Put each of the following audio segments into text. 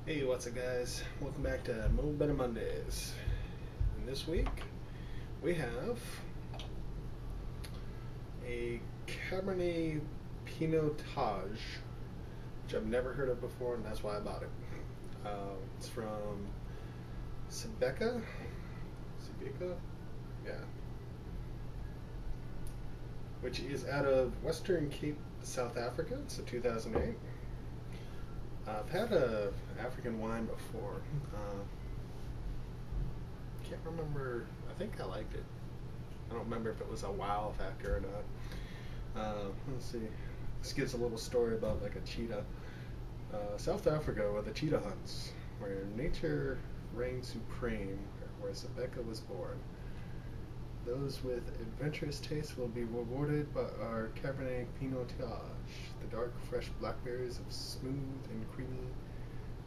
Hey, what's up, guys? Welcome back to A Little Bit of Mondays. And this week we have a Cabernet Pinotage, which I've never heard of before, and that's why I bought it. It's from Sebeka, yeah, which is out of Western Cape, South Africa. It's a 2008. I've had a African wine before. Can't remember. I think I liked it. I don't remember if it was a wow factor or not. Let's see. This gives a little story about like a cheetah. South Africa, where the cheetah hunts, where nature reigns supreme, where Sebeka was born. Those with adventurous tastes will be rewarded by our Cabernet Pinotage. The dark, fresh blackberries of smooth and creamy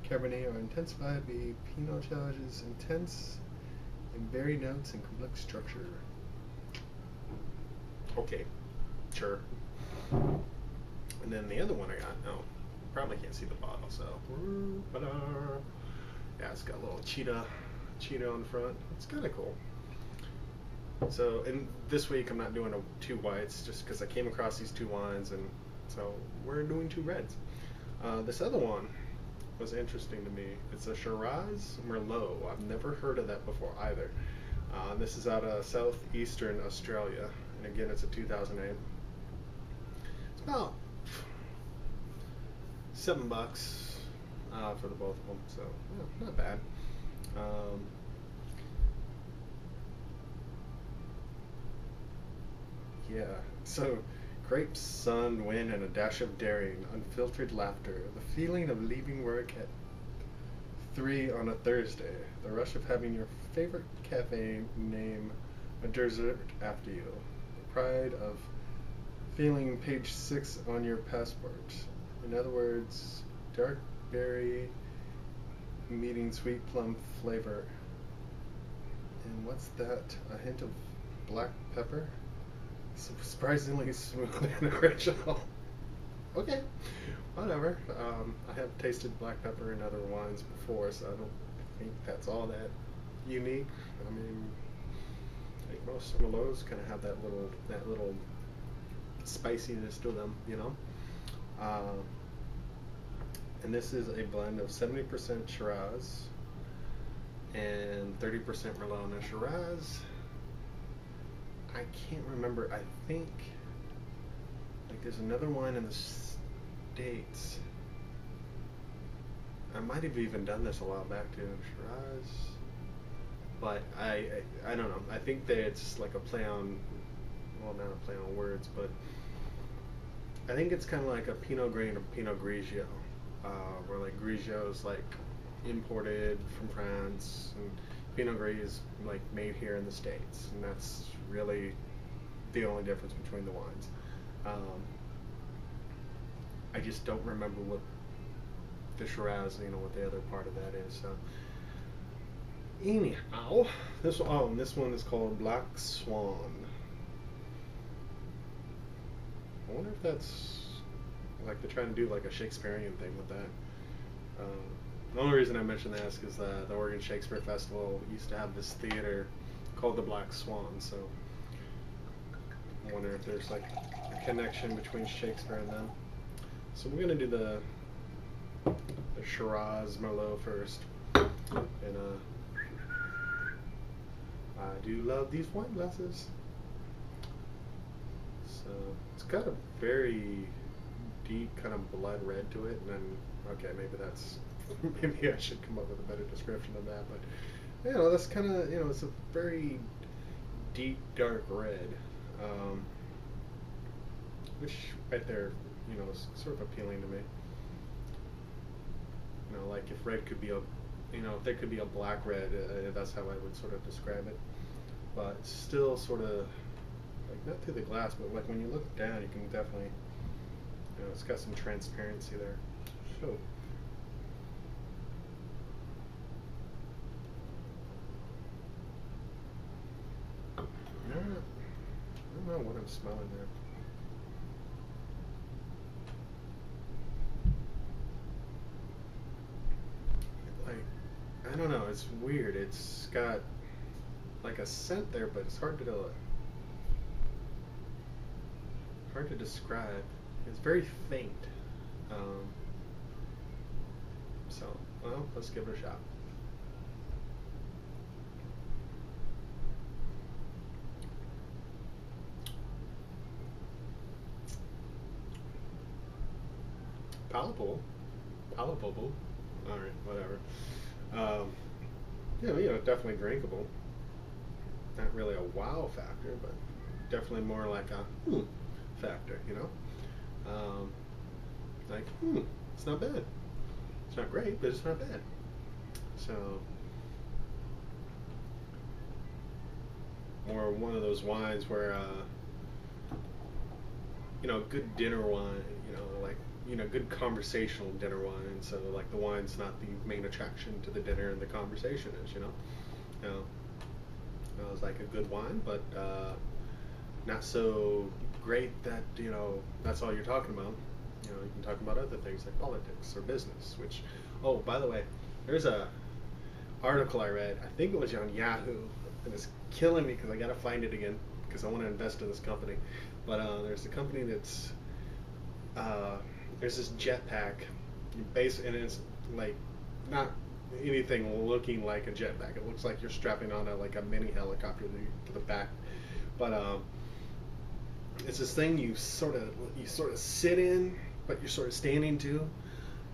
Cabernet are intensified by Pinotage's intense and berry notes and complex structure. Okay, sure. And then the other one I got, oh, probably can't see the bottle, so. Yeah, it's got a little cheetah on the front. It's kind of cool. So, and this week I'm not doing two whites just because I came across these two wines, and so we're doing two reds. This other one was interesting to me. It's a Shiraz Merlot. I've never heard of that before either. This is out of southeastern Australia, and again, it's a 2008. It's about $7 for the both of them, so yeah, not bad. Yeah, so grapes, sun, wind, and a dash of daring, unfiltered laughter, the feeling of leaving work at 3 on a Thursday, the rush of having your favorite cafe name a dessert after you, the pride of feeling page 6 on your passport. In other words, dark berry meeting sweet plum flavor. And what's that? A hint of black pepper? Surprisingly smooth and original. Okay, whatever. I have tasted black pepper in other wines before, so I don't think that's all that unique. I mean, I think most Merlots kind of have that little spiciness to them, you know. And this is a blend of 70% Shiraz and 30% Merlot. Now Shiraz, I can't remember. I think like there's another wine in the States. I might have even done this a while back too, Shiraz. But I don't know. I think that it's like a play on, well, not a play on words, but I think it's kind of like a Pinot Gris and a Pinot Grigio, where like Grigio is like imported from France, and Pinot Gris is like made here in the States, and that's really the only difference between the wines. I just don't remember what the Shiraz, what the other part of that is. So anyhow, this one is called Black Swan. I wonder if that's like they're trying to do like a Shakespearean thing with that. The only reason I mention that is because the Oregon Shakespeare Festival used to have this theater called the Black Swan, so I wonder if there's like a connection between Shakespeare and them. So we're gonna do the Shiraz Merlot first, and I do love these wine glasses. So it's got a very deep kind of blood red to it, and then okay, maybe that's maybe I should come up with a better description of that, but that's kind of it's a very deep dark red, which right there is sort of appealing to me. Like if red could be if there could be a black red, that's how I would sort of describe it, but it's still sort of like not through the glass, but like when you look down, you can definitely it's got some transparency there. So I don't know what I'm smelling there. don't know. It's weird. It's got like a scent there, but it's hard to describe. It's very faint. Um, so, well, let's give it a shot. Palatable. Palatable. Alright, whatever. Um, definitely drinkable. Not really a wow factor, but definitely more like a factor, Like, it's not bad. It's not great, but it's not bad. So, or one of those wines where, good dinner wine, good conversational dinner wine. So, like, the wine's not the main attraction to the dinner, and the conversation is, You know, it was like a good wine, but not so great that, that's all you're talking about. You can talk about other things like politics or business, which, oh, by the way, there's a article I read, I think it was on Yahoo, and it's killing me because I gotta find it again because I want to invest in this company. But there's a company that's there's this jetpack, and it's like not anything looking like a jetpack. It looks like you're strapping on like a mini helicopter to the back, but it's this thing you sort of sit in, but you're sort of standing too,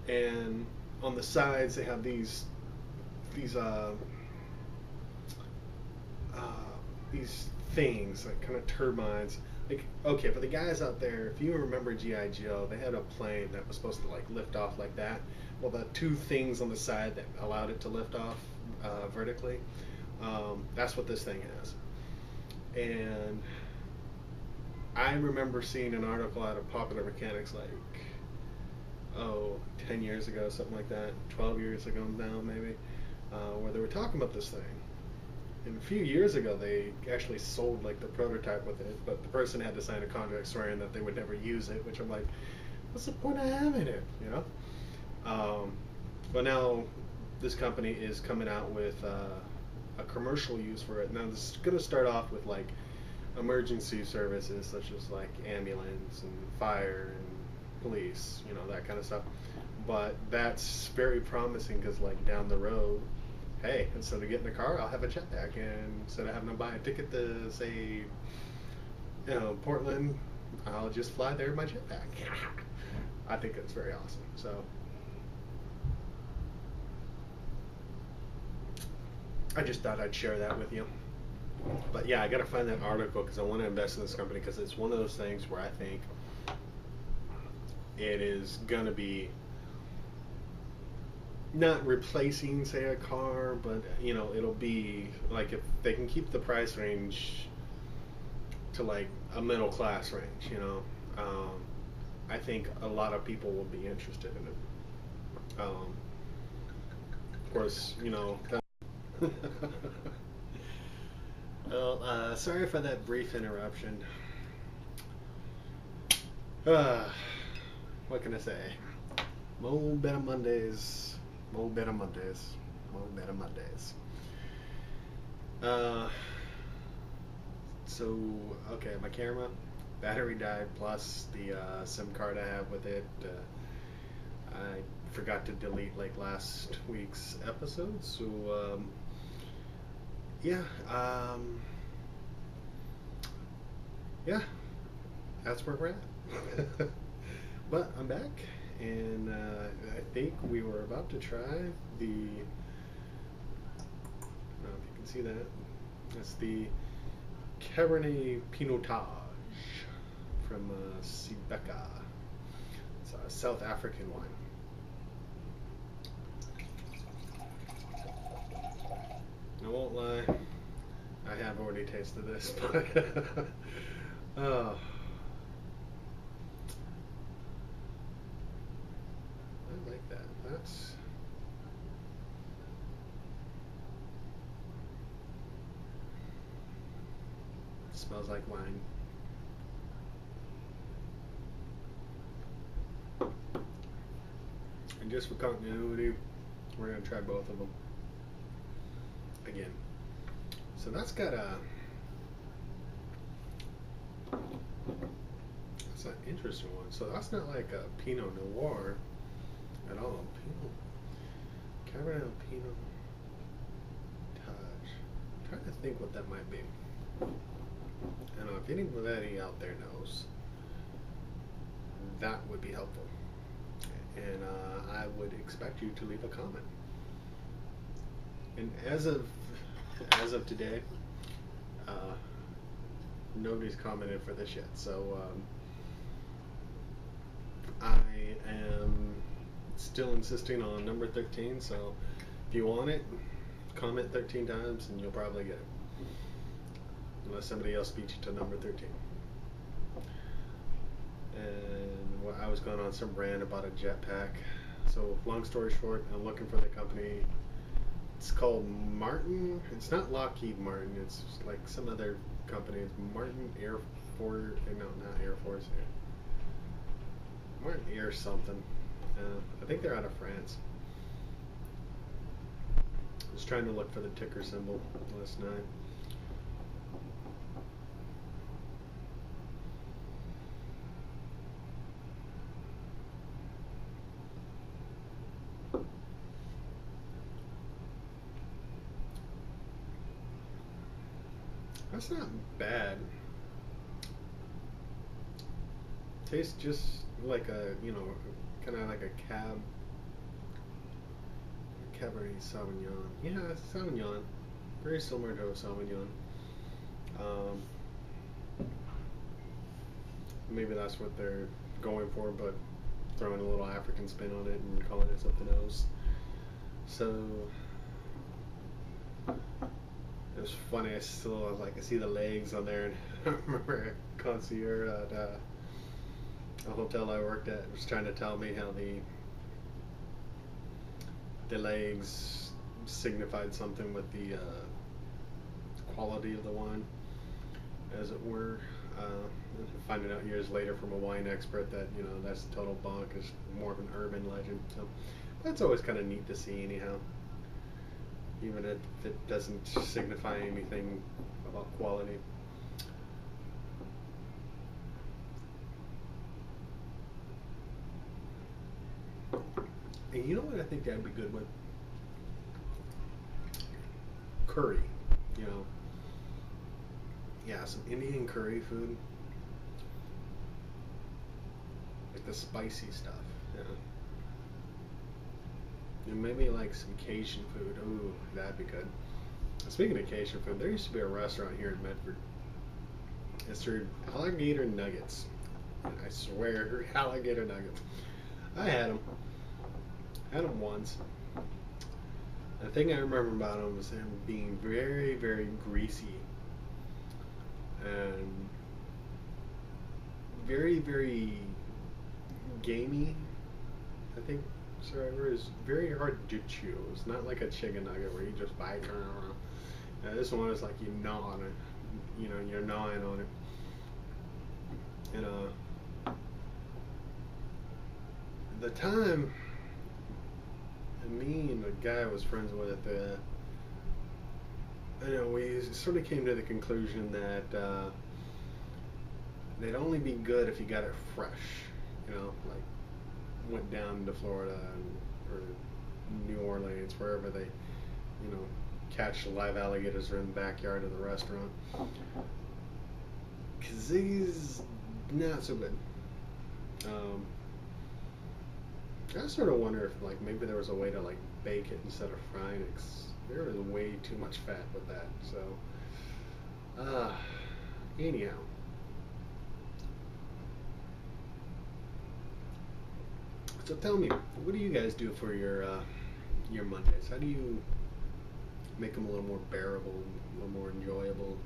and on the sides they have these things like kind of turbines. Like, okay, for the guys out there, if you remember GI Joe, they had a plane that was supposed to like lift off like that. Well, the two things on the side that allowed it to lift off vertically, that's what this thing has. And I remember seeing an article out of Popular Mechanics like, 10 years ago, something like that, 12 years ago now maybe, where they were talking about this thing. And a few years ago, they actually sold like the prototype with it, but the person had to sign a contract swearing that they would never use it, which I'm like, what's the point of having it, But now this company is coming out with a commercial use for it. Now this is going to start off with like emergency services such as like ambulance and fire and police, that kind of stuff. But that's very promising because like down the road, hey, instead of getting a car, I'll have a jetpack, and instead of having to buy a ticket to say, Portland, I'll just fly there in my jetpack. I think that's very awesome. So I just thought I'd share that with you. But yeah, I got to find that article because I want to invest in this company because it's one of those things where I think it is going to be not replacing, say, a car, but it'll be like if they can keep the price range to like a middle class range, I think a lot of people will be interested in it. Of course, well, sorry for that brief interruption. What can I say? Mo better Mondays. Mo better Mondays. Mo better Mondays. So, okay, my camera, battery died, plus the SIM card I have with it. I forgot to delete like last week's episode, so yeah, yeah, that's where we're at. But I'm back, and I think we were about to try the, I don't know if you can see that, that's the Cabernet Pinotage from Sibeka. It's a South African wine. I won't lie, I have already tasted this, but oh, I like that. That's smells like wine. And just for continuity, we're gonna try both of them. again. So that's got a that's an interesting one. So that's not like a Pinot Noir at all. Cabernet Pinot Taj. I'm trying to think what that might be. I don't know if anybody out there knows. That would be helpful, and I would expect you to leave a comment. And as of today, nobody's commented for this yet. So I am still insisting on number 13. So if you want it, comment 13 times, and you'll probably get it, unless somebody else beats you to number 13. And I was going on some rant about a jetpack. So long story short, I'm looking for the company. It's called Martin. It's not Lockheed Martin. It's like some other company. It's Martin Air Force. No, not Air Force. Martin Air something. I think they're out of France. I was trying to look for the ticker symbol last night. That's not bad. Tastes just like a, kind of like a Cabernet Sauvignon. Yeah, it's a Sauvignon. Very similar to a Sauvignon. Maybe that's what they're going for, but throwing a little African spin on it and calling it something else. So it was funny. I see the legs on there, and I remember a concierge at a hotel I worked at was trying to tell me how the legs signified something with the quality of the wine, as it were. Finding out years later from a wine expert that that's total bunk. It's more of an urban legend. So that's always kind of neat to see, anyhow. Even if it doesn't signify anything about quality. And you know what I think that'd be good with? Curry. Yeah, some Indian curry food. Like the spicy stuff. And maybe like some Cajun food. Ooh, that'd be good. Speaking of Cajun food, there used to be a restaurant here in Medford. It served alligator nuggets. And I swear, alligator nuggets. I had them. Had them once. The thing I remember about them was them being very, very greasy. And very, very gamey, I think. Survivor is very hard to chew. It's not like a chicken nugget where you just bite. This one is like you gnaw on it. You're gnawing on it. And the time, me and the guy I was friends with, we sort of came to the conclusion that they'd only be good if you got it fresh. Like went down to Florida or New Orleans, wherever they, catch live alligators in the backyard of the restaurant. 'Cause these, not so good. I sort of wonder if maybe there was a way to bake it instead of frying it. 'Cause there was way too much fat with that. So, anyhow. So tell me, what do you guys do for your Mondays? How do you make them a little more bearable, a little more enjoyable?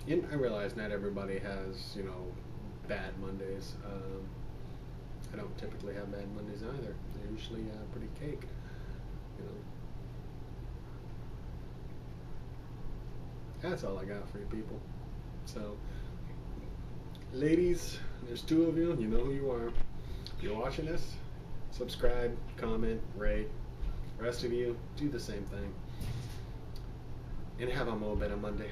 And I realize not everybody has, bad Mondays. I don't typically have bad Mondays either. They're usually pretty cake. That's all I got for you people. So, ladies, there's two of you. You know who you are. If you're watching this, subscribe, comment, rate. Rest of you, do the same thing. And have a mo better Monday.